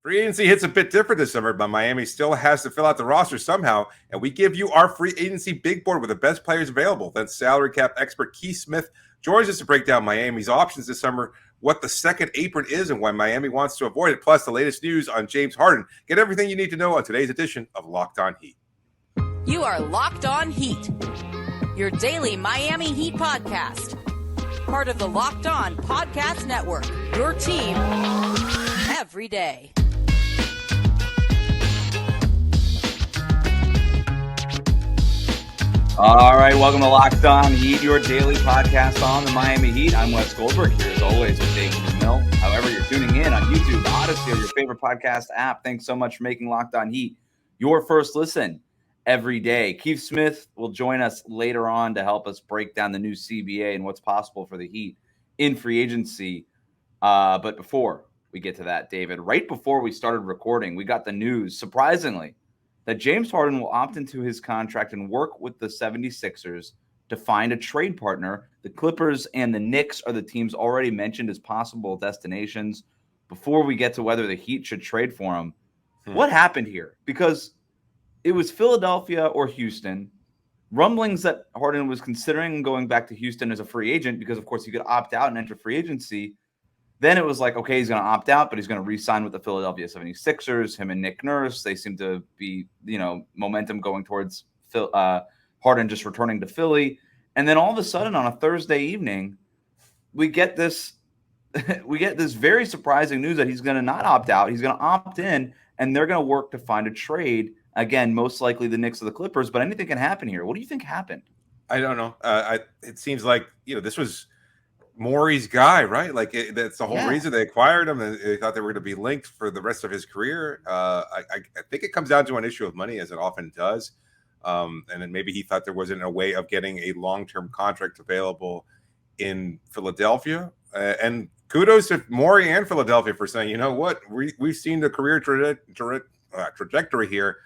Free agency hits a bit different this summer, but Miami still has to fill out the roster somehow, and we give you our free agency big board with the best players available. Then salary cap expert Keith Smith joins us to break down Miami's options this summer, what the second apron is, and why Miami wants to avoid it, plus the latest news on James Harden. Get everything you need to know on today's edition of Locked On Heat. You are Locked On Heat, your daily Miami Heat podcast. Part of the Locked On Podcast Network, your team every day. All right, welcome to Locked On Heat, your daily podcast on the Miami Heat. I'm Wes Goldberg here as always with David Ramil. However, you're tuning in on YouTube, Odyssey, or your favorite podcast app. Thanks so much for making Locked On Heat your first listen every day. Keith Smith will join us later on to help us break down the new CBA and what's possible for the Heat in free agency. But before we get to that, David, right before we started recording, we got the news, surprisingly, that James Harden will opt into his contract and work with the 76ers to find a trade partner. The Clippers and the Knicks are the teams already mentioned as possible destinations. Before we get to whether the Heat should trade for him, what happened here? Because it was Philadelphia or Houston. Rumblings that Harden was considering going back to Houston as a free agent because, of course, he could opt out and enter free agency. Then it was like, okay, he's going to opt out, but he's going to re-sign with the Philadelphia 76ers. Him and Nick Nurse, they seem to be, momentum going towards Harden just returning to Philly. And then all of a sudden on a Thursday evening, we get this very surprising news that he's going to not opt out. He's going to opt in, and they're going to work to find a trade. Again, most likely the Knicks or the Clippers, but anything can happen here. What do you think happened? I don't know. It seems like, this was Morey's guy, right? Like that's the whole reason they acquired him. And they thought they were going to be linked for the rest of his career. I think it comes down to an issue of money, as it often does. And then maybe he thought there wasn't a way of getting a long-term contract available in Philadelphia. And kudos to Morey and Philadelphia for saying, you know what, we've seen the career trajectory here.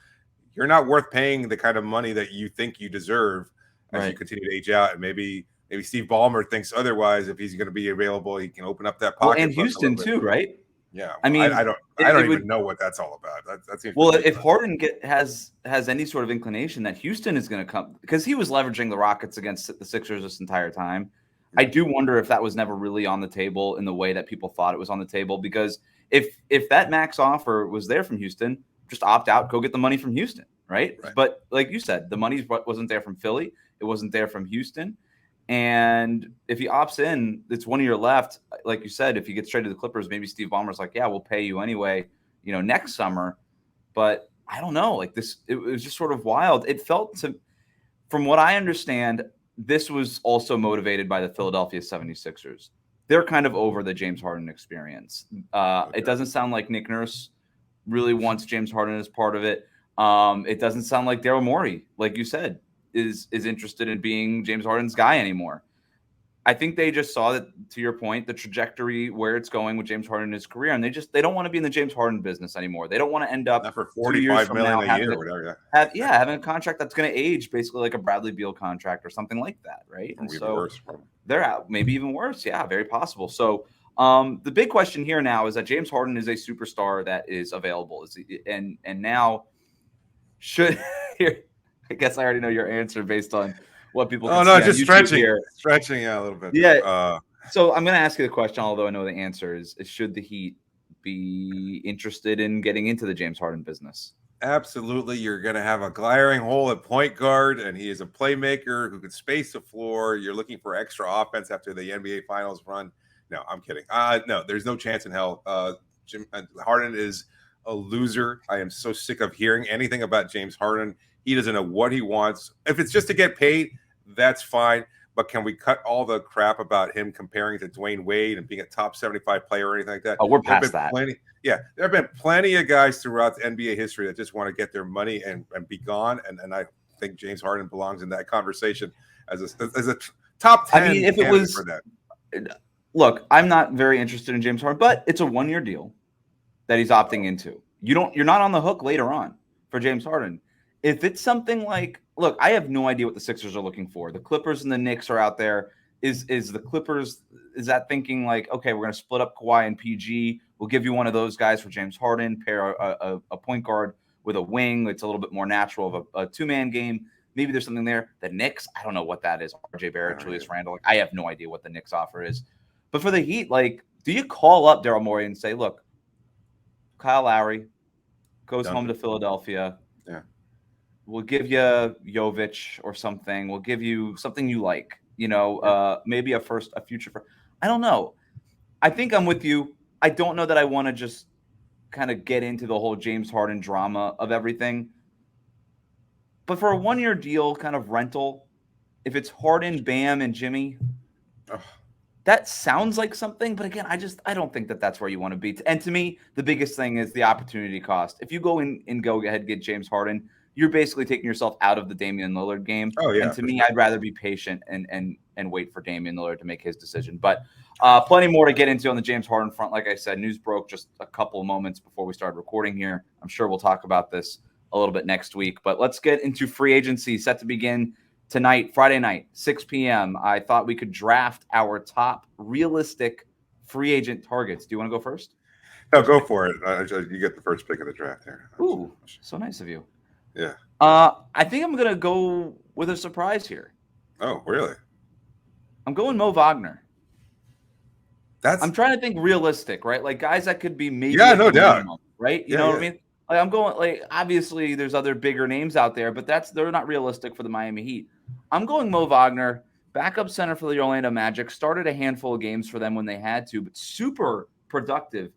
You're not worth paying the kind of money that you think you deserve as you continue to age out. And maybe Steve Ballmer thinks otherwise. If he's going to be available, he can open up that pocket. Well, and Houston too, right? Yeah. Well, I mean, I don't even know what that's all about. That seems if Harden has any sort of inclination that Houston is going to come, because he was leveraging the Rockets against the Sixers this entire time. I do wonder if that was never really on the table in the way that people thought it was on the table. Because if that max offer was there from Houston, just opt out, go get the money from Houston, right? But like you said, the money wasn't there from Philly. It wasn't there from Houston. And if he opts in, it's 1 year left. Like you said, if he gets traded to the Clippers, maybe Steve Ballmer's like, yeah, we'll pay you anyway, next summer. But I don't know. Like this, it was just sort of wild. It felt from what I understand, this was also motivated by the Philadelphia 76ers. They're kind of over the James Harden experience. It doesn't sound like Nick Nurse really wants James Harden as part of it. It doesn't sound like Daryl Morey, like you said, is interested in being James Harden's guy anymore. I think they just saw that, to your point, the trajectory where it's going with James Harden in his career, and they don't want to be in the James Harden business anymore. They don't want to end up for 45 million a year or whatever. Having a contract that's going to age basically like a Bradley Beal contract or something like that, right? And so worse, they're out, maybe even worse. Yeah, very possible. So the big question here now is that James Harden is a superstar that is available, and now should here. I guess I already know your answer based on what people can see just stretching a little bit. Yeah. So I'm going to ask you the question, although I know the answer is should the Heat be interested in getting into the James Harden business? Absolutely. You're going to have a glaring hole at point guard, and he is a playmaker who can space the floor. You're looking for extra offense after the NBA Finals run. No, I'm kidding. No, there's no chance in hell. Harden is a loser. I am so sick of hearing anything about James Harden. He doesn't know what he wants. If it's just to get paid, that's fine. But can we cut all the crap about him comparing to Dwayne Wade and being a top 75 player or anything like that? Oh, we're past that. There have been plenty of guys throughout the NBA history that just want to get their money and be gone. And I think James Harden belongs in that conversation as a top 10. I mean, if it was for that. Look, I'm not very interested in James Harden, but it's a 1 year deal that he's opting into. You're not on the hook later on for James Harden. If it's something like, look, I have no idea what the Sixers are looking for. The Clippers and the Knicks are out there. Is the Clippers, is that thinking like, okay, we're going to split up Kawhi and PG. We'll give you one of those guys for James Harden, pair a point guard with a wing. It's a little bit more natural of a two-man game. Maybe there's something there. The Knicks, I don't know what that is. RJ Barrett, Julius Randle. I have no idea what the Knicks offer is. But for the Heat, do you call up Daryl Morey and say, look, Kyle Lowry goes home to Philadelphia. Yeah. We'll give you Jovic or something. We'll give you something you like, maybe a future. I don't know. I think I'm with you. I don't know that I want to just kind of get into the whole James Harden drama of everything. But for a 1-year deal kind of rental, if it's Harden, Bam, and Jimmy, that sounds like something. But again, I don't think that that's where you want to be. And to me, the biggest thing is the opportunity cost. If you go in and go ahead and get James Harden, you're basically taking yourself out of the Damian Lillard game. Oh, yeah. And to me, I'd rather be patient and wait for Damian Lillard to make his decision. But plenty more to get into on the James Harden front. Like I said, news broke just a couple of moments before we started recording here. I'm sure we'll talk about this a little bit next week. But let's get into free agency set to begin tonight, Friday night, 6 p.m. I thought we could draft our top realistic free agent targets. Do you want to go first? No, go for it. You get the first pick of the draft here. Ooh, so nice of you. Yeah. I think I'm going to go with a surprise here. Oh, really? I'm going Mo Wagner. I'm trying to think realistic, right? Like guys that could be maybe. Yeah, no doubt. Minimum, right? You know what I mean? Like I'm going obviously there's other bigger names out there, but they're not realistic for the Miami Heat. I'm going Mo Wagner, backup center for the Orlando Magic, started a handful of games for them when they had to, but super productive.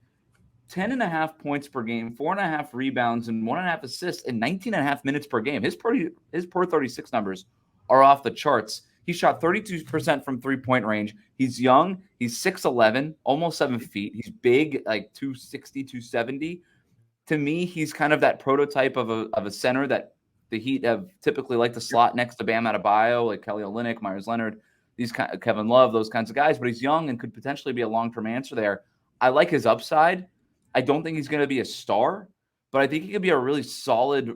10.5 points per game, 4.5 rebounds, and 1.5 assists in 19.5 minutes per game. His per 36 numbers are off the charts. He shot 32% from three-point range. He's young. He's 6'11", almost 7 feet. He's big, like 260, 270. To me, he's kind of that prototype of a center that the Heat have typically liked to slot next to Bam Adebayo, like Kelly Olynyk, Myers Leonard, Kevin Love, those kinds of guys. But he's young and could potentially be a long-term answer there. I like his upside. I don't think he's going to be a star, but I think he could be a really solid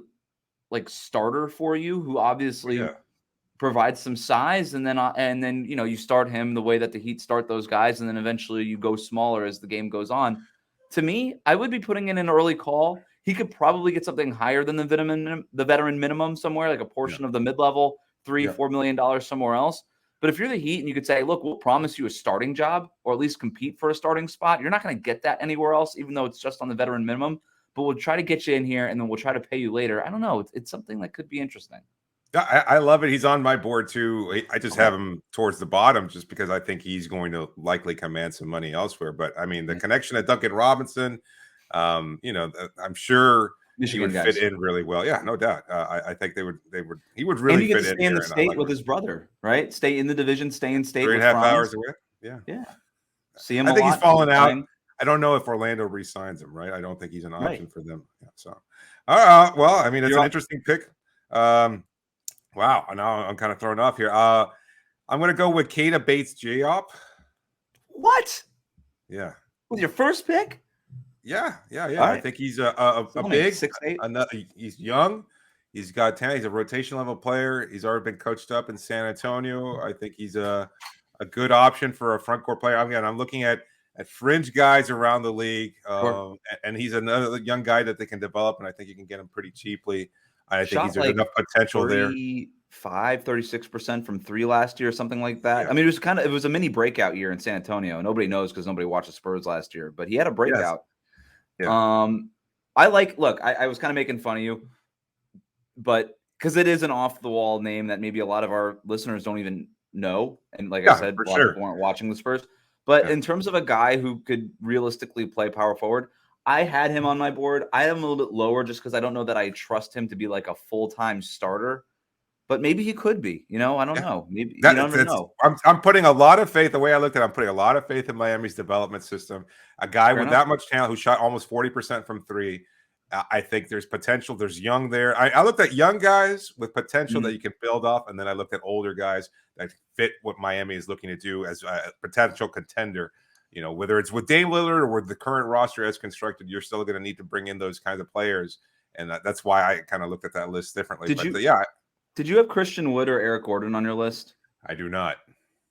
starter for you who obviously provides some size. And then you start him the way that the Heat start those guys. And then eventually you go smaller as the game goes on. To me, I would be putting in an early call. He could probably get something higher than the veteran minimum somewhere, like a portion of the mid-level, $3-4 million somewhere else. But if you're the Heat and you could say, look, we'll promise you a starting job or at least compete for a starting spot, you're not going to get that anywhere else, even though it's just on the veteran minimum. But we'll try to get you in here and then we'll try to pay you later. I don't know. It's something that could be interesting. Yeah, I love it. He's on my board too. I just have him towards the bottom just because I think he's going to likely command some money elsewhere. But I mean, the connection at Duncan Robinson, I'm sure Michigan he would fit in really well. Yeah, no doubt. I think he would really fit in. Stay in the state with his brother, right? Stay in the division, stay in state. 3.5 hours away. Yeah. See him. I think he's falling out. I don't know if Orlando re-signs him. Right. I don't think he's an option for them. Yeah, so, well, I mean, it's an interesting pick. Wow. Now I'm kind of thrown off here. I'm going to go with Keita Bates-Diop. What? Yeah. With your first pick? Yeah. Right. I think he's a big 6'8". He's young. He's got talent. He's a rotation level player. He's already been coached up in San Antonio. I think he's a good option for a front court player. I'm looking at fringe guys around the league, and he's another young guy that they can develop, and I think you can get him pretty cheaply. I think he's enough potential there. 36% from three last year, something like that. Yeah. I mean, it was a mini breakout year in San Antonio. Nobody knows because nobody watched the Spurs last year, but he had a breakout. Yes. Yeah. I was kind of making fun of you, but because it is an off the wall name that maybe a lot of our listeners don't even know. And like I said, a lot of people aren't watching the Spurs. But in terms of a guy who could realistically play power forward, I had him on my board. I have him a little bit lower just because I don't know that I trust him to be like a full-time starter. But maybe he could be. I don't know. Maybe you never know. I'm putting a lot of faith. The way I looked at it, I'm putting a lot of faith in Miami's development system. A guy with that much talent who shot almost 40% from three. I think there's potential. There's young there. I looked at young guys with potential that you can build off, and then I looked at older guys that fit what Miami is looking to do as a potential contender. Whether it's with Dame Lillard or with the current roster as constructed, you're still going to need to bring in those kinds of players, and that's why I kind of looked at that list differently. Did you have Christian Wood or Eric Gordon on your list? I do not,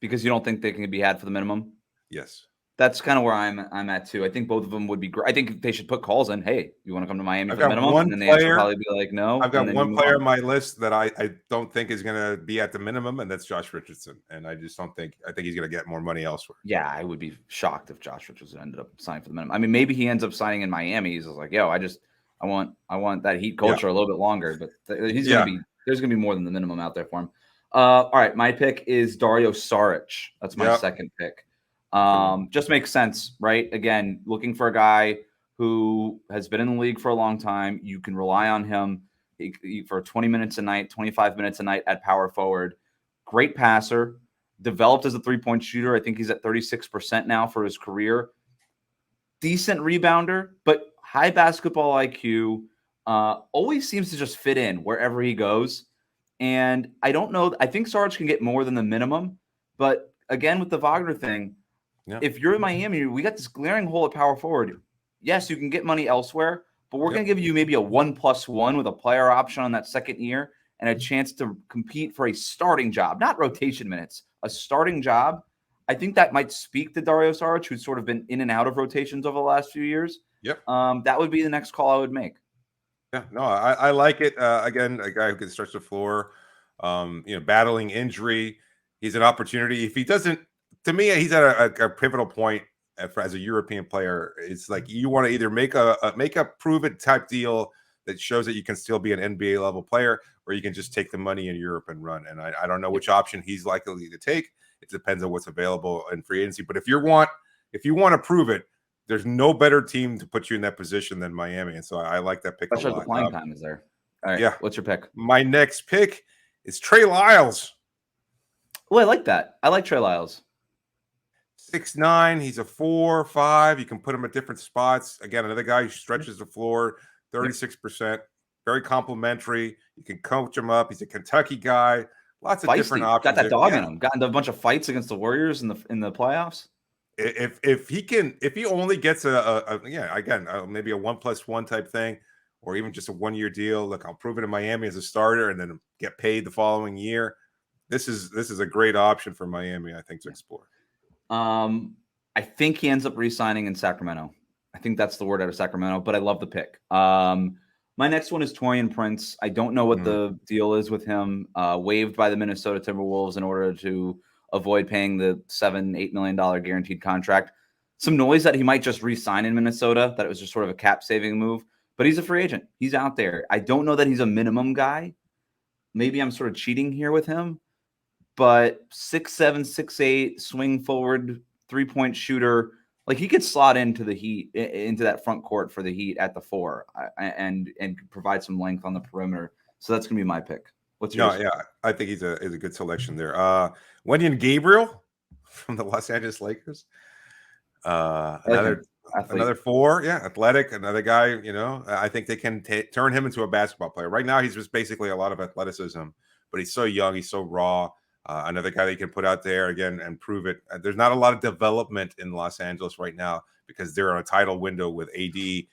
because you don't think they can be had for the minimum. Yes. That's kind of where I'm at too. I think both of them would be great. I think they should put calls in. Hey, you want to come to Miami for the minimum? And then the answer will probably be like, no. I've got one player on my list that I don't think is going to be at the minimum, and that's Josh Richardson. And I just don't think I think he's going to get more money elsewhere. Yeah, I would be shocked if Josh Richardson ended up signing for the minimum. I mean, maybe he ends up signing in Miami. He's like, yo, I want that Heat culture a little bit longer, but there's going to be more than the minimum out there for him. All right, my pick is Dario Saric. That's my second pick. Just makes sense, right? Again, looking for a guy who has been in the league for a long time. You can rely on him for 20 minutes a night, 25 minutes a night at power forward. Great passer, developed as a three-point shooter. I think he's at 36% now for his career. Decent rebounder, but high basketball IQ. Always seems to just fit in wherever he goes. And I don't know. I think Saric can get more than the minimum. But again, with the Wagner thing, if you're in Miami, we got this glaring hole at power forward. Yes, you can get money elsewhere, but we're going to give you maybe a 1+1 with a player option on that second year and a chance to compete for a starting job, not rotation minutes, a starting job. I think that might speak to Dario Saric, who's sort of been in and out of rotations over the last few years. Yep. That would be the next call I would make. Yeah, no, I like it. Again, a guy who can stretch the floor, battling injury. He's an opportunity. If he doesn't, to me, he's at a pivotal point as a European player. It's like you want to either make a prove it type deal that shows that you can still be an NBA level player, or you can just take the money in Europe and run. And I don't know which option he's likely to take. It depends on what's available in free agency. But if you want to prove it, there's no better team to put you in that position than Miami. And so I like that pick. Especially the playing time is there. All right. Yeah. What's your pick? My next pick is Trey Lyles. Oh, I like that. I like Trey Lyles. 6'9", he's a 4-5. You can put him at different spots. Again, another guy who stretches the floor, 36%. Very complimentary. You can coach him up. He's a Kentucky guy. Lots of different options. Got that dog in him. Got into a bunch of fights against the Warriors in the playoffs. If he only gets maybe a 1+1 type thing, or even just a 1-year deal. Look, I'll prove it in Miami as a starter and then get paid the following year. This is a great option for Miami, I think, to explore. I think he ends up re-signing in Sacramento. I think that's the word out of Sacramento, but I love the pick. My next one is Taurean Prince. I don't know what the deal is with him. Waived by the Minnesota Timberwolves in order to avoid paying the $7-8 million guaranteed contract. Some noise that he might just re-sign in Minnesota, that it was just sort of a cap-saving move. But he's a free agent. He's out there. I don't know that he's a minimum guy. Maybe I'm sort of cheating here with him. But 6'7", 6'8", swing forward, three-point shooter. Like, he could slot into the Heat, into that front court for the Heat at the 4 and provide some length on the perimeter. So that's going to be my pick. What's yours? Yeah, I think he's a good selection there. Wenyen Gabriel from the Los Angeles Lakers. Another 4, athletic, another guy. I think they can turn him into a basketball player. Right now, he's just basically a lot of athleticism, but he's so young, he's so raw. Another guy that you can put out there again and prove it. There's not a lot of development in Los Angeles right now because they're on a title window with AD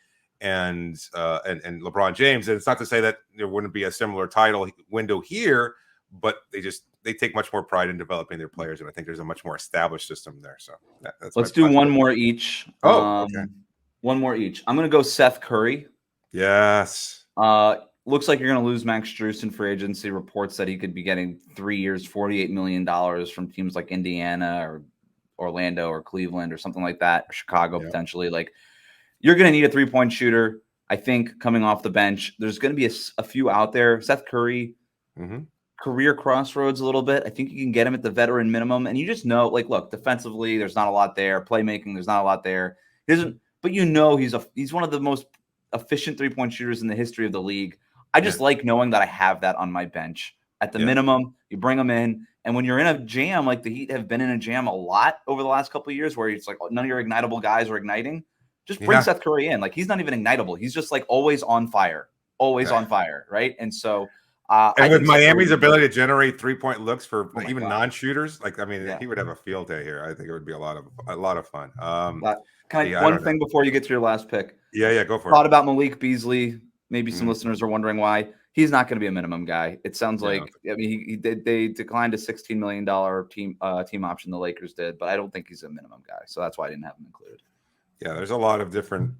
and LeBron James. And it's not to say that there wouldn't be a similar title window here, but they take much more pride in developing their players, and I think there's a much more established system there. So let's do one more each. Okay. One more each. I'm going to go Seth Curry. Yes. Looks like you're going to lose Max Strus in free agency. Reports that he could be getting 3 years, $48 million from teams like Indiana or Orlando or Cleveland or something like that, or Chicago potentially. Like, you're going to need a three-point shooter, I think, coming off the bench. There's going to be a few out there. Seth Curry, career crossroads a little bit. I think you can get him at the veteran minimum. And you just know, like, look, defensively, there's not a lot there. Playmaking, there's not a lot there. But he's one of the most efficient three-point shooters in the history of the league. I just like knowing that I have that on my bench. At the minimum, you bring them in. And when you're in a jam, like the Heat have been in a jam a lot over the last couple of years where it's like none of your ignitable guys are igniting, just bring Seth Curry in. Like, he's not even ignitable. He's just like always on fire, on fire, right? And so and with Miami's ability to generate 3-point looks for non-shooters, like, I mean, he would have a field day here. I think it would be a lot of fun. One thing before you get to your last pick. Yeah, go for it. Thought about Malik Beasley. Maybe some listeners are wondering why. He's not going to be a minimum guy. It sounds Yeah. like, I mean, they declined a $16 million team option, the Lakers did, but I don't think he's a minimum guy. So that's why I didn't have him included. Yeah, there's a lot of different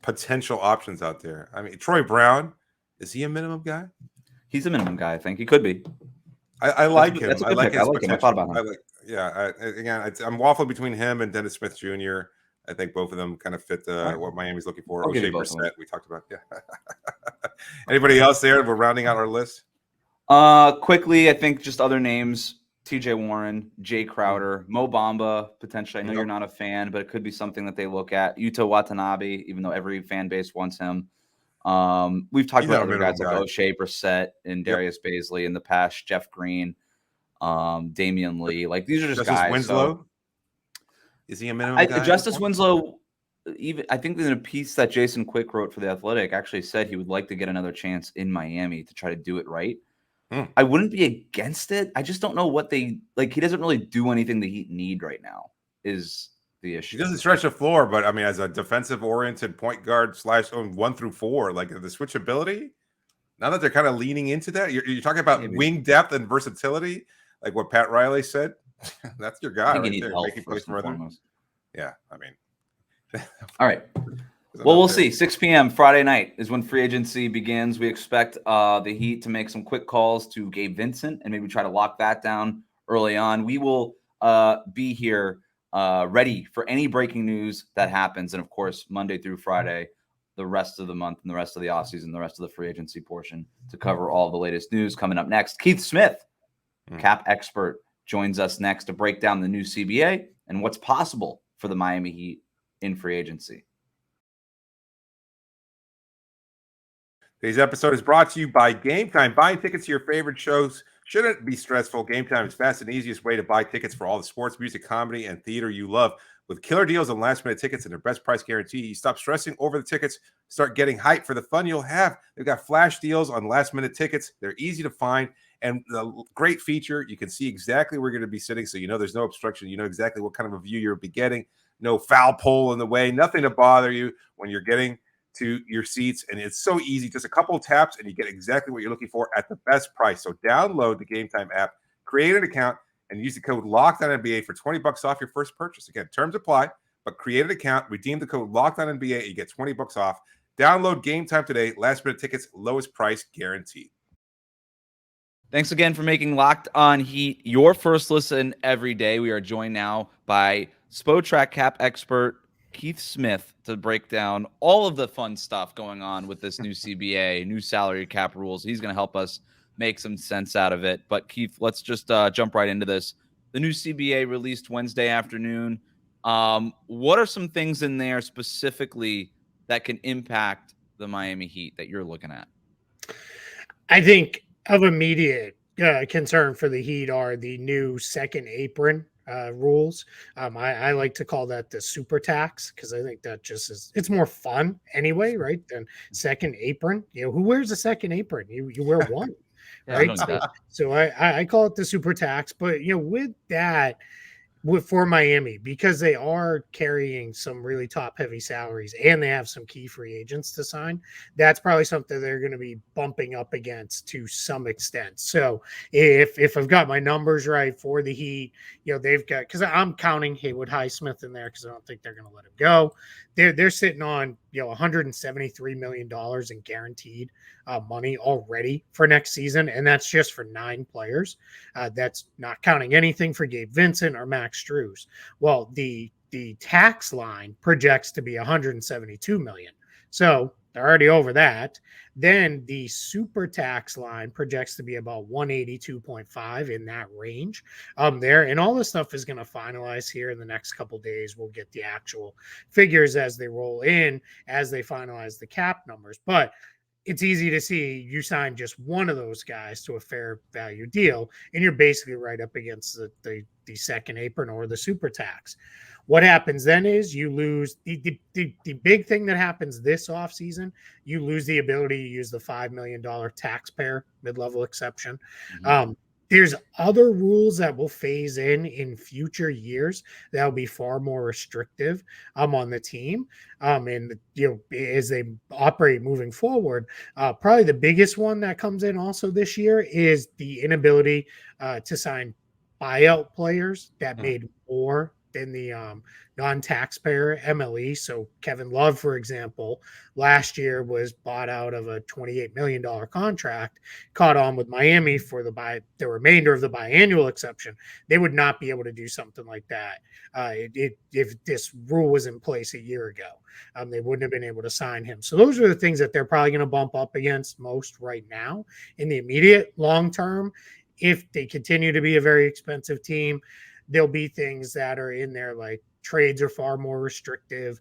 potential options out there. I mean, Troy Brown, is he a minimum guy? He's a minimum guy, I think. He could be. I like him. That's a I good like pick. his I like him. I potential. thought about him. I'm waffling between him and Dennis Smith Jr. I think both of them kind of fit what Miami's looking for. I'll give O'Shea you both of them. Brissett, we talked about. Yeah. Anybody else there? We're rounding out our list. Quickly, I think just other names: T.J. Warren, Jay Crowder, Mo Bamba. Potentially, I know you're not a fan, but it could be something that they look at. Yuta Watanabe, even though every fan base wants him. We've talked about other guys like O'Shea Brissett and Darius Baisley in the past. Jeff Green, Damian Lee. Like these are just Justice guys. Winslow. So, is he a minimum guy? Justice Winslow. Even I think in a piece that Jason Quick wrote for The Athletic, actually said he would like to get another chance in Miami to try to do it right. I wouldn't be against it. I just don't know what they like. He doesn't really do anything the Heat need right now. Is the issue? He doesn't stretch the floor, but I mean, as a defensive-oriented point guard / 1 through 4, like the switchability. Now that they're kind of leaning into that, you're talking about wing depth and versatility, like what Pat Riley said. That's your guy right there, making plays for others. Yeah, I mean. All right. Well, we'll see. 6 p.m. Friday night is when free agency begins. We expect the Heat to make some quick calls to Gabe Vincent and maybe try to lock that down early on. We will be here ready for any breaking news that happens. And, of course, Monday through Friday, the rest of the month and the rest of the offseason, the rest of the free agency portion to cover all the latest news coming up next. Keith Smith, cap expert, joins us next to break down the new CBA and what's possible for the Miami Heat in free agency. Today's episode is brought to you by Gametime. Buying tickets to your favorite shows shouldn't be stressful. Gametime is fast and easiest way to buy tickets for all the sports, music, comedy, and theater you love. With killer deals on last-minute tickets and their best price guarantee, you stop stressing over the tickets, start getting hyped for the fun you'll have. They've got flash deals on last-minute tickets. They're easy to find, and the great feature, you can see exactly where you're going to be sitting, so you know there's no obstruction. You know exactly what kind of a view you'll be getting. No foul pole in the way, nothing to bother you when you're getting to your seats. And it's so easy, just a couple of taps and you get exactly what you're looking for at the best price. So download the Gametime app, create an account, and use the code LOCKEDONNBA for $20 off your first purchase. Again, terms apply, but create an account, redeem the code LOCKEDONNBA, you get $20 off. Download Gametime today. Last minute tickets, lowest price guaranteed. Thanks again for making Locked On Heat your first listen every day. We are joined now by Spotrac cap expert Keith Smith to break down all of the fun stuff going on with this new CBA, new salary cap rules. He's going to help us make some sense out of it. But Keith, let's just jump right into this. The new CBA released Wednesday afternoon. What are some things in there specifically that can impact the Miami Heat that you're looking at? I think of immediate concern for the Heat are the new second apron rules. I like to call that the super tax because I think that just is, it's more fun anyway, right? Than second apron. You know, who wears a second apron? You wear one, right? So I call it the super tax. But you know, with that, for Miami, because they are carrying some really top heavy salaries and they have some key free agents to sign, that's probably something they're going to be bumping up against to some extent. So if I've got my numbers right for the Heat, you know, they've got, because I'm counting Haywood Highsmith in there because I don't think they're going to let him go. They're sitting on, you know, $173 million in guaranteed money already for next season, and that's just for 9 players. That's not counting anything for Gabe Vincent or Max Strus. Well, the tax line projects to be $172 million, so they're already over that. Then the super tax line projects to be about 182.5 in that range there. And all this stuff is going to finalize here in the next couple of days. We'll get the actual figures as they roll in, as they finalize the cap numbers. But it's easy to see you sign just one of those guys to a fair value deal, and you're basically right up against the second apron or the super tax. What happens then is you lose the big thing that happens this offseason. You lose the ability to use the $5 million taxpayer mid-level exception. There's other rules that will phase in future years that will be far more restrictive on the team. And as they operate moving forward, probably the biggest one that comes in also this year is the inability to sign buyout players that made more than the non-taxpayer MLE. So Kevin Love, for example, last year was bought out of a $28 million contract, caught on with Miami for the remainder of the biannual exception. They would not be able to do something like that if this rule was in place a year ago. They wouldn't have been able to sign him. So those are the things that they're probably going to bump up against most right now. In the immediate long term, if they continue to be a very expensive team, there'll be things that are in there like trades are far more restrictive.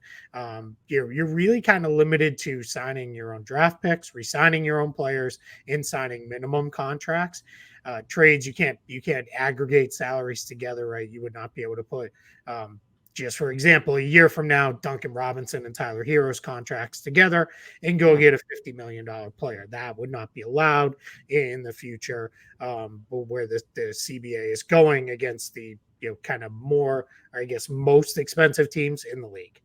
You're really kind of limited to signing your own draft picks, re-signing your own players, and signing minimum contracts. Trades, you can't aggregate salaries together, right? You would not be able to put just for example, a year from now, Duncan Robinson and Tyler Herro's contracts together and go get a $50 million player. That would not be allowed in the future, where the CBA is going against the kind of more, I guess, most expensive teams in the league.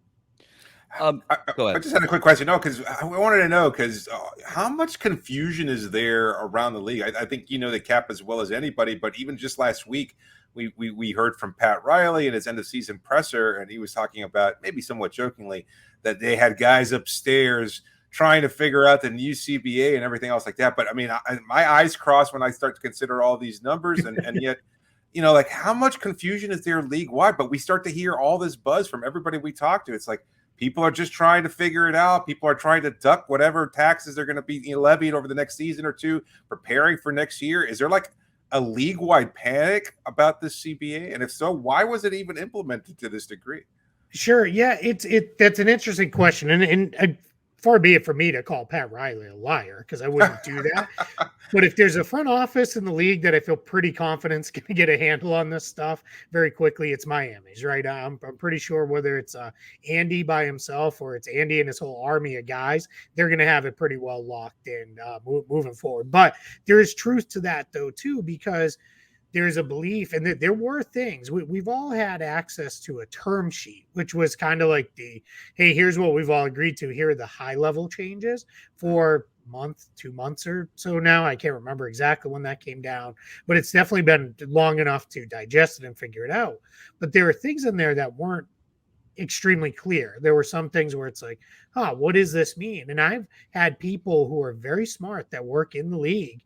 Go ahead. I just had a quick question. No, because I wanted to know how much confusion is there around the league? I think the cap as well as anybody, but even just last week, we heard from Pat Riley in his end of season presser, and he was talking about, maybe somewhat jokingly, that they had guys upstairs trying to figure out the new CBA and everything else like that. But I mean, my eyes cross when I start to consider all these numbers, and yet, like how much confusion is there league wide? But we start to hear all this buzz from everybody we talk to. It's like people are just trying to figure it out. People are trying to duck whatever taxes they're going to be levied over the next season or two, preparing for next year. Is there like a league-wide panic about this CBA? And if so, why was it even implemented to this degree? Sure. Yeah, that's an interesting question. And far be it for me to call Pat Riley a liar, because I wouldn't do that. But if there's a front office in the league that I feel pretty confident is going to get a handle on this stuff very quickly, it's Miami's, right? I'm pretty sure whether it's Andy by himself or it's Andy and his whole army of guys, they're going to have it pretty well locked in moving forward. But there is truth to that, though, too, because there's a belief, and there were things. We've all had access to a term sheet, which was kind of like hey, here's what we've all agreed to. Here are the high-level changes for month, 2 months or so now. I can't remember exactly when that came down, but it's definitely been long enough to digest it and figure it out. But there are things in there that weren't extremely clear. There were some things where it's like, what does this mean? And I've had people who are very smart that work in the league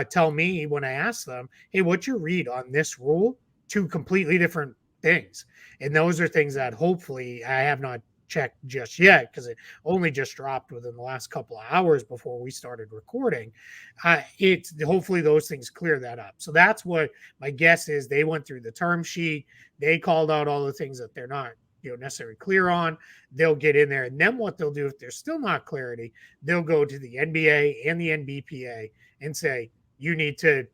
tell me when I ask them, hey, what's your read on this rule? Two completely different things. And those are things that hopefully I have not checked just yet, because it only just dropped within the last couple of hours before we started recording. It's hopefully those things clear that up. So that's what my guess is. They went through the term sheet. They called out all the things that they're not necessarily clear on. They'll get in there, and then what they'll do, if there's still not clarity, they'll go to the NBA and the NBPA and say, you need to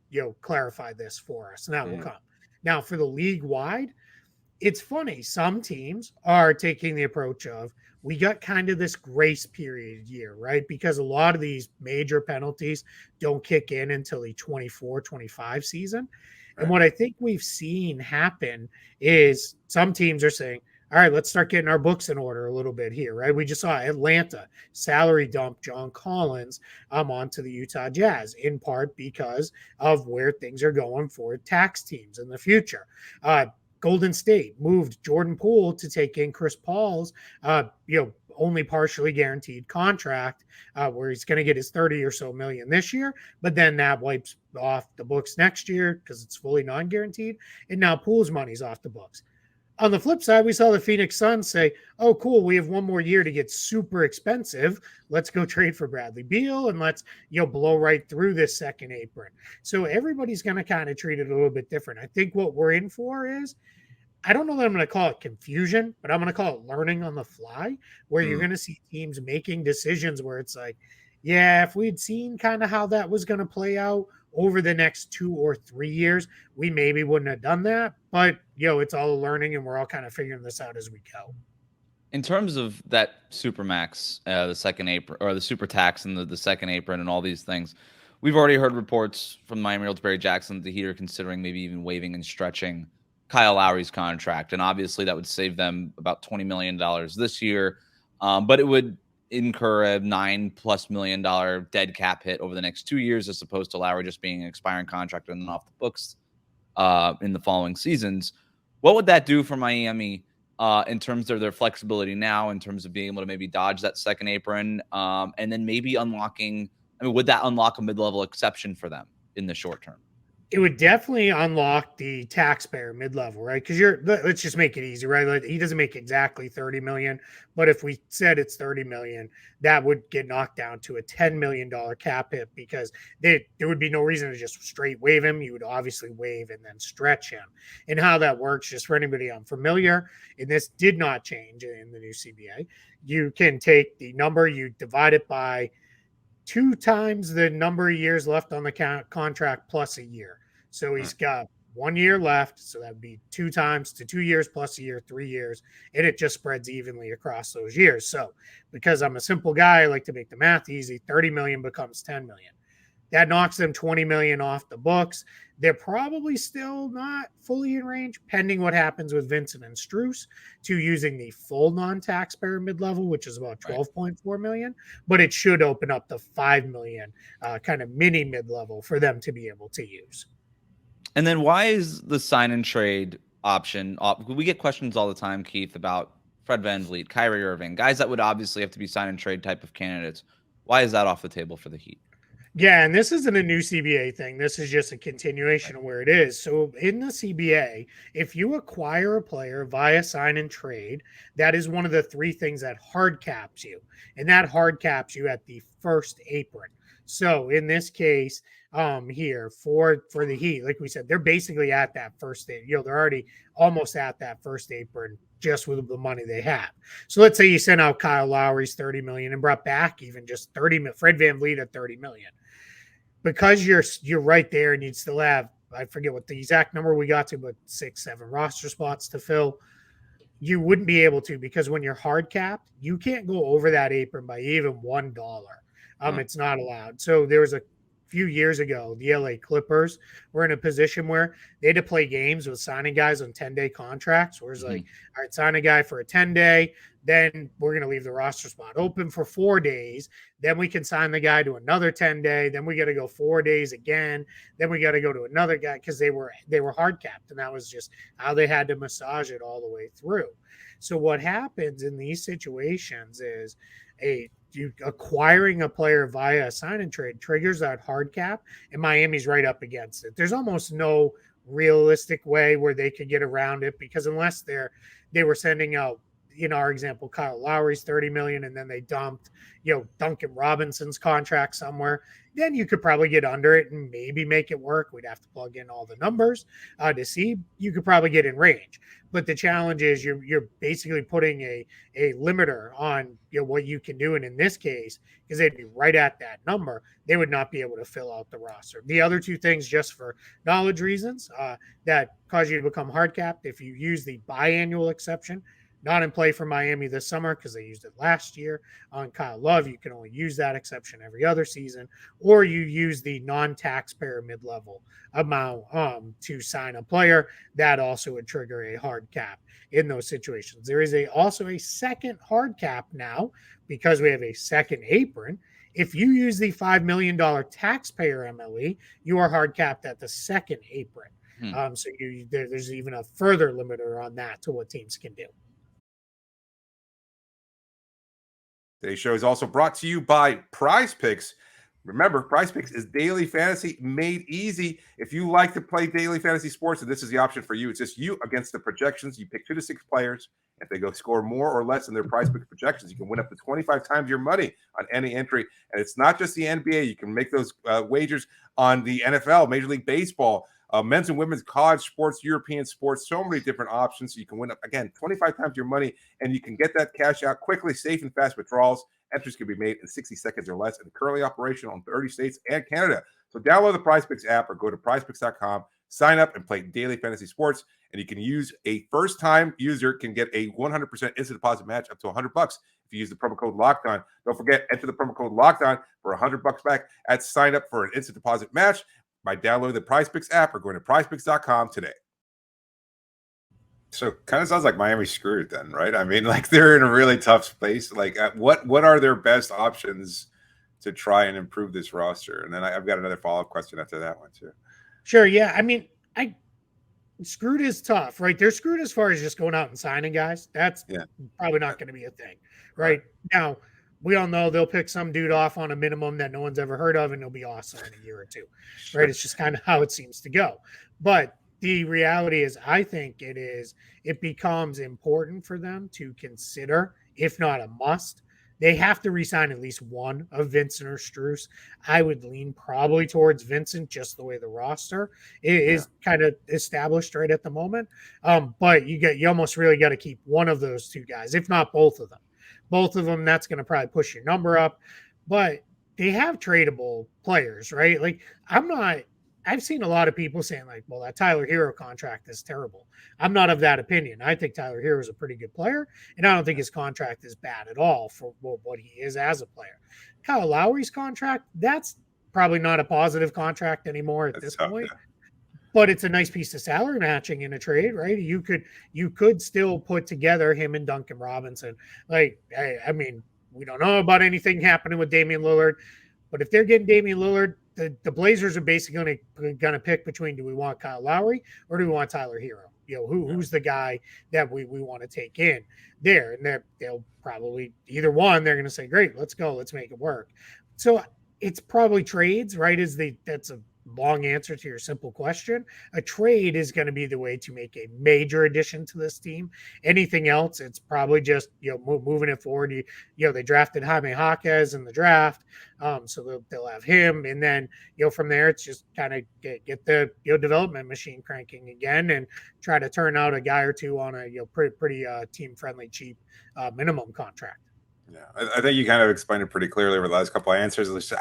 clarify this for us, and that will come. Now for the league wide, it's funny, some teams are taking the approach of, we got kind of this grace period year, right? Because a lot of these major penalties don't kick in until the 24-25 season. And what I think we've seen happen is some teams are saying, all right, let's start getting our books in order a little bit here, right? We just saw Atlanta salary dump John Collins onto the Utah Jazz, in part because of where things are going for tax teams in the future. Golden State moved Jordan Poole to take in Chris Paul's, only partially guaranteed contract, where he's going to get his 30 or so million this year, but then that wipes off the books next year because it's fully non-guaranteed, and now Poole's money's off the books. On the flip side, we saw the Phoenix Suns say, oh, cool, we have one more year to get super expensive. Let's go trade for Bradley Beal and let's, blow right through this second apron. So everybody's going to kind of treat it a little bit different. I think what we're in for is, I don't know that I'm going to call it confusion, but I'm going to call it learning on the fly, where you're going to see teams making decisions where it's like, yeah, if we'd seen kind of how that was going to play out over the next 2 or 3 years, we maybe wouldn't have done that. But, it's all learning, and we're all kind of figuring this out as we go. In terms of that Supermax, the second apron, or the super tax and the second apron and all these things, we've already heard reports from Miami Herald's Barry Jackson that the Heat are considering maybe even waiving and stretching Kyle Lowry's contract. And obviously that would save them about $20 million this year. But it would incur a $9+ million dead cap hit over the next 2 years, as opposed to Lowry just being an expiring contract and then off the books in the following seasons. What would that do for Miami in terms of their flexibility now, in terms of being able to maybe dodge that second apron, and then maybe unlocking, would that unlock a mid-level exception for them in the short term? It would definitely unlock the taxpayer mid-level, right? Because let's just make it easy, right? Like, he doesn't make exactly 30 million, but if we said it's 30 million, that would get knocked down to a $10 million cap hit, because there would be no reason to just straight waive him. You would obviously waive and then stretch him. And how that works, just for anybody unfamiliar, and this did not change in the new CBA, you can take the number, you divide it by 2 times the number of years left on the contract plus a year. So he's got 1 year left. So that would be 2 times to 2 years plus a year, 3 years. And it just spreads evenly across those years. So because I'm a simple guy, I like to make the math easy. 30 million becomes 10 million. That knocks them 20 million off the books. They're probably still not fully in range, pending what happens with Vincent and Strus, to using the full non-taxpayer mid-level, which is about 12.4 million. But it should open up the 5 million kind of mini mid-level for them to be able to use. And then why is the sign and trade option? We get questions all the time, Keith, about Fred VanVleet, Kyrie Irving, guys that would obviously have to be sign and trade type of candidates. Why is that off the table for the Heat? Yeah, and this isn't a new CBA thing. This is just a continuation of where it is. So in the CBA, if you acquire a player via sign and trade, that is one of the 3 things that hard caps you. And that hard caps you at the first apron. So in this case, here for the Heat, like we said, they're basically at that first apron. They're already almost at that first apron just with the money they have. So let's say you sent out Kyle Lowry's 30 million and brought back even just 30 million, Fred VanVleet at 30 million. Because you're right there, and you'd still have, I forget what the exact number we got to, but 6-7 roster spots to fill. You wouldn't be able to, because when you're hard capped, you can't go over that apron by even $1. It's not allowed. So there was a few years ago, the LA Clippers were in a position where they had to play games with signing guys on 10-day contracts, where it's like, all right, sign a guy for a 10-day, then we're going to leave the roster spot open for 4 days. Then we can sign the guy to another 10-day. Then we got to go 4 days again. Then we got to go to another guy, because they were hard capped, and that was just how they had to massage it all the way through. So what happens in these situations is acquiring a player via a sign and trade triggers that hard cap, and Miami's right up against it. There's almost no realistic way where they could get around it, because unless they were sending out, in our example, Kyle Lowry's 30 million, and then they dumped, Duncan Robinson's contract somewhere, then you could probably get under it and maybe make it work. We'd have to plug in all the numbers to see. You could probably get in range. But the challenge is you're basically putting a limiter on what you can do. And in this case, because they'd be right at that number, they would not be able to fill out the roster. The other 2 things, just for knowledge reasons, that cause you to become hard capped, if you use the biannual exception, not in play for Miami this summer because they used it last year on Kyle Love. You can only use that exception every other season, or you use the non-taxpayer mid-level amount to sign a player. That also would trigger a hard cap in those situations. There is also a second hard cap now, because we have a second apron. If you use the $5 million taxpayer MLE, you are hard capped at the second apron. So there's even a further limiter on that to what teams can do. Today's show is also brought to you by PrizePicks. Remember, PrizePicks is daily fantasy made easy. If you like to play daily fantasy sports, and this is the option for you, it's just you against the projections. You pick 2 to 6 players. If they go score more or less than their PrizePicks projections, you can win up to 25 times your money on any entry. And it's not just the NBA. You can make those wagers on the NFL, Major League Baseball, men's and women's college sports, European sports, so many different options. So you can win up, again, 25 times your money, and you can get that cash out quickly, safe and fast withdrawals. Entries can be made in 60 seconds or less, and currently operational in 30 states and Canada. So download the PrizePicks app or go to prizepicks.com, sign up, and play daily fantasy sports. And you can use a first-time user can get a 100% instant deposit match up to $100 if if you use the promo code LOCKEDON. Don't forget, enter the promo code LOCKEDON for $100 back at sign up for an instant deposit match by downloading the PrizePicks app or going to PrizePicks.com today. So kind of sounds like Miami's screwed then, right? I mean, like they're in a really tough space. Like what are their best options to try and improve this roster? And then I've got another follow-up question after that one too. Sure. Yeah. I mean, screwed is tough, right? They're screwed as far as just going out and signing guys. That's probably not going to be a thing, right? Now, we all know they'll pick some dude off on a minimum that no one's ever heard of, and he'll be awesome in a year or two, right? It's just kind of how it seems to go. But the reality is, I think it becomes important for them to consider, if not a must, they have to re-sign at least one of Vincent or Strus. I would lean probably towards Vincent, just the way the roster is kind of established right at the moment. But you almost really got to keep one of those two guys, if not both of them. Both of them, that's going to probably push your number up. But they have tradable players, right? Like I've seen a lot of people saying like, well, that Tyler Herro contract is terrible. I'm not of that opinion. I think Tyler Herro is a pretty good player, and I don't think his contract is bad at all for what he is as a player. Kyle Lowry's contract, that's probably not a positive contract anymore at this point. Yeah. But it's a nice piece of salary matching in a trade, right? You could still put together him and Duncan Robinson. Like, I mean, we don't know about anything happening with Damian Lillard, but if they're getting Damian Lillard, the Blazers are basically going to pick between, do we want Kyle Lowry or do we want Tyler Herro? You know, who's the guy that we want to take in there? And they'll probably either one, they're going to say, great, let's go. Let's make it work. So it's probably trades, right? That's a long answer to your simple question. A trade is going to be the way to make a major addition to this team. Anything else, it's probably just, moving it forward. They drafted Jaime Jaquez in the draft. So they'll have him. And then, from there, it's just kind of get the, development machine cranking again and try to turn out a guy or two on a, pretty team friendly, cheap minimum contract. Yeah. I think you kind of explained it pretty clearly over the last couple of answers, at least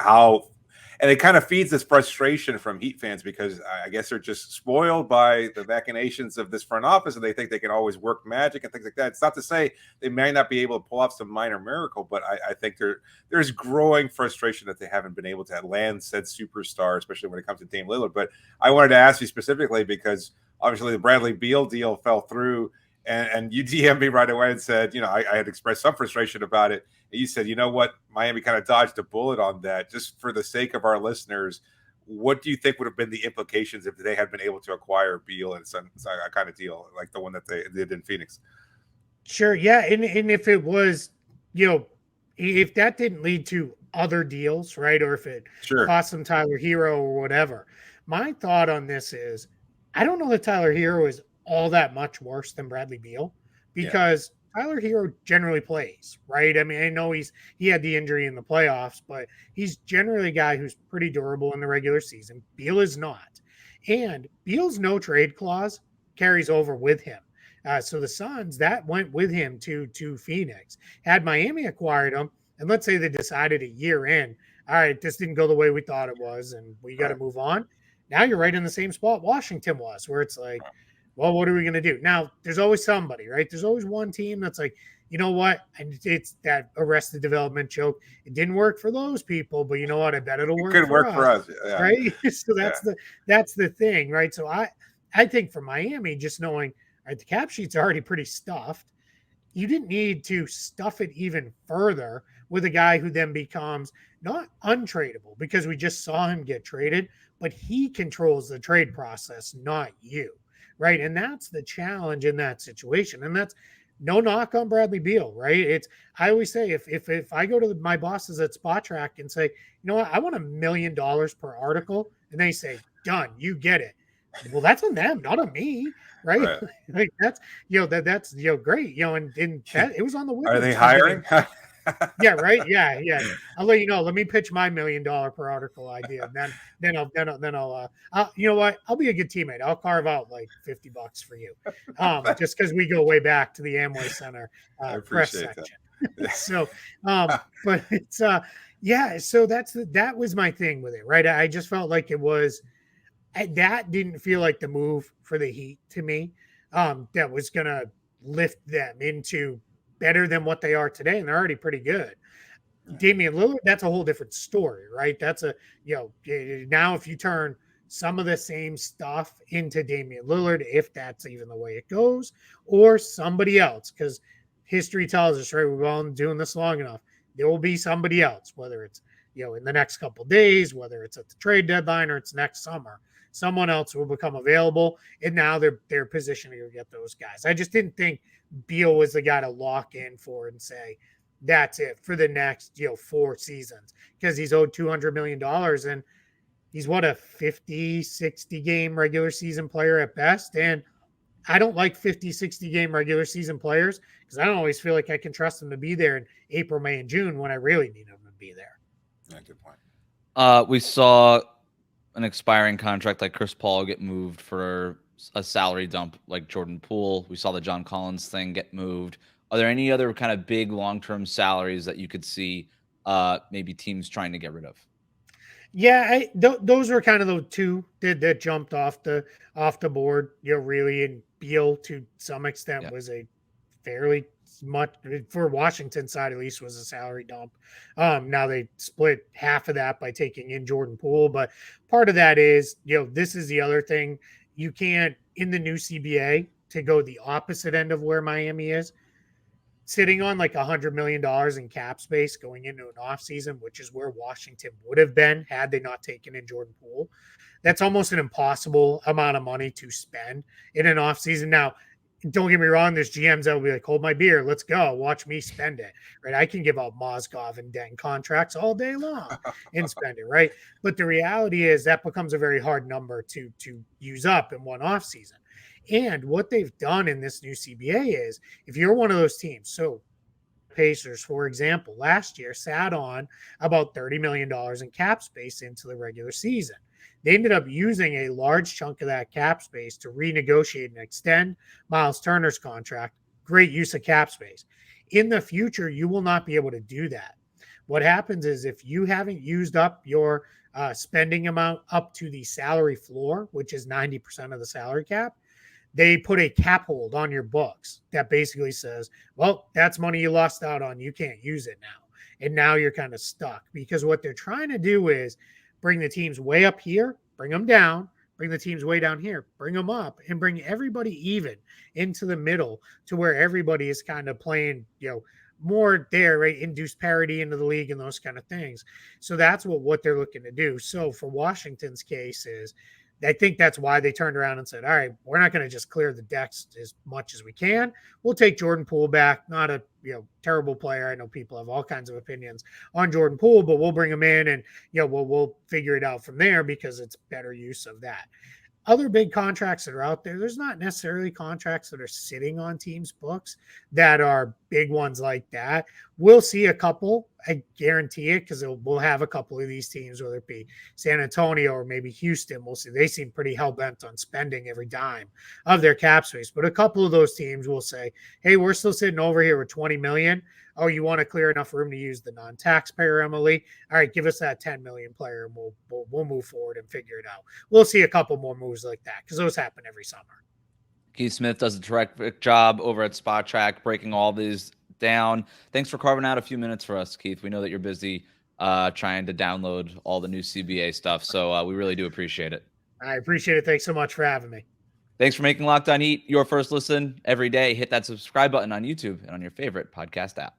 and it kind of feeds this frustration from Heat fans because I guess they're just spoiled by the machinations of this front office and they think they can always work magic and things like that. It's not to say they may not be able to pull off some minor miracle, but I think there's growing frustration that they haven't been able to land said superstar, especially when it comes to Dame Lillard. But I wanted to ask you specifically because obviously the Bradley Beal deal fell through and you DM'd me right away and said, I had expressed some frustration about it. And you said, you know what, Miami kind of dodged a bullet on that. Just for the sake of our listeners, what do you think would have been the implications if they had been able to acquire Beal and some kind of deal like the one that they did in Phoenix? Sure, yeah, and if it was, if that didn't lead to other deals, right, or if it cost them Tyler Herro or whatever, my thought on this is, I don't know that Tyler Herro is all that much worse than Bradley Beal because Tyler Herro generally plays, right? I mean, I know he had the injury in the playoffs, but he's generally a guy who's pretty durable in the regular season. Beal is not. And Beal's no trade clause carries over with him. So the Suns, that went with him to Phoenix. Had Miami acquired him, and let's say they decided a year in, all right, this didn't go the way we thought it was, and we got to move on. Now you're right in the same spot Washington was, where it's like, well, what are we going to do? Now, there's always somebody, right? There's always one team that's like, you know what? And it's that Arrested Development joke. It didn't work for those people, but you know what? I bet it'll work. It could work for us, right? So that's the thing, right? So I think for Miami, just knowing, right, the cap sheet's already pretty stuffed. You didn't need to stuff it even further with a guy who then becomes not untradeable because we just saw him get traded, but he controls the trade process, not you. Right. And that's the challenge in that situation. And that's no knock on Bradley Beal. Right. I always say if I go to my bosses at Spotrac and say, you know what, I want $1 million per article. And they say, done, you get it. Well, that's on them, not on me. Right. Like that's, that's, great. And that it was on the witness. Are they hiring? Yeah, right. Yeah. I'll let you know. Let me pitch my $1 million per article idea. And then I'll you know what? I'll be a good teammate. I'll carve out like $50 for you. Just because we go way back to the Amway Center press section. So, but it's so that was my thing with it, right? I just felt like it was that didn't feel like the move for the Heat to me. That was gonna lift them into better than what they are today, and they're already pretty good. Damian Lillard, that's a whole different story, right? That's now if you turn some of the same stuff into Damian Lillard, if that's even the way it goes, or somebody else, because history tells us, right, we've all been doing this long enough, there will be somebody else, whether it's, in the next couple of days, whether it's at the trade deadline or it's next summer, someone else will become available, and now they're positioning to get those guys. I just didn't think Beal was the guy to lock in for and say, that's it for the next 4 seasons, because he's owed $200 million and he's a 50, 60 game regular season player at best. And I don't like 50, 60 game regular season players because I don't always feel like I can trust them to be there in April, May, and June when I really need them to be there. Yeah, good point. We saw an expiring contract like Chris Paul get moved for a salary dump like Jordan Poole. We saw the John Collins thing get moved. Are there any other kind of big long-term salaries that you could see maybe teams trying to get rid of? Yeah, those were kind of the two that jumped off the board, really. And Beal, to some extent, was a fairly much, for Washington's side at least, was a salary dump. Now they split half of that by taking in Jordan Poole, but part of that is, this is the other thing. You can't, in the new CBA, to go the opposite end of where Miami is, sitting on like $100 million in cap space going into an offseason, which is where Washington would have been had they not taken in Jordan Poole. That's almost an impossible amount of money to spend in an offseason. Now, don't get me wrong, there's GMs that will be like, hold my beer, let's go, watch me spend it, right? I can give out Mozgov and Deng contracts all day long and spend it, right? But the reality is that becomes a very hard number to use up in one offseason. And what they've done in this new CBA is, if you're one of those teams, so Pacers, for example, last year sat on about $30 million in cap space into the regular season. They ended up using a large chunk of that cap space to renegotiate and extend Miles Turner's contract. Great use of cap space. In the future, you will not be able to do that. What happens is, if you haven't used up your spending amount up to the salary floor, which is 90% of the salary cap, they put a cap hold on your books that basically says, well, that's money you lost out on. You can't use it now. And now you're kind of stuck, because what they're trying to do is bring the teams way up here, bring them down, bring the teams way down here, bring them up, and bring everybody even into the middle to where everybody is kind of playing, more there, right? Induce parity into the league and those kind of things. So that's what they're looking to do. So for Washington's case is, I think that's why they turned around and said, all right, we're not going to just clear the decks as much as we can. We'll take Jordan Poole back. Not a terrible player. I know people have all kinds of opinions on Jordan Poole, but we'll bring him in and we'll figure it out from there, because it's better use of that. Other big contracts that are out there, there's not necessarily contracts that are sitting on teams' books that are big ones like that. We'll see a couple, I guarantee it, because we'll have a couple of these teams, whether it be San Antonio or maybe Houston. We'll see. They seem pretty hell-bent on spending every dime of their cap space. But a couple of those teams will say, hey, we're still sitting over here with $20 million. Oh, you want to clear enough room to use the non-taxpayer, Emily? All right, give us that $10 million player, and we'll move forward and figure it out. We'll see a couple more moves like that, because those happen every summer. Keith Smith does a terrific job over at Spotrac, breaking all these down. Thanks for carving out a few minutes for us, Keith. We know that you're busy trying to download all the new CBA stuff, so we really do appreciate it. I appreciate it. Thanks so much for having me. Thanks for making Locked On Heat your first listen every day. Hit that subscribe button on YouTube and on your favorite podcast app.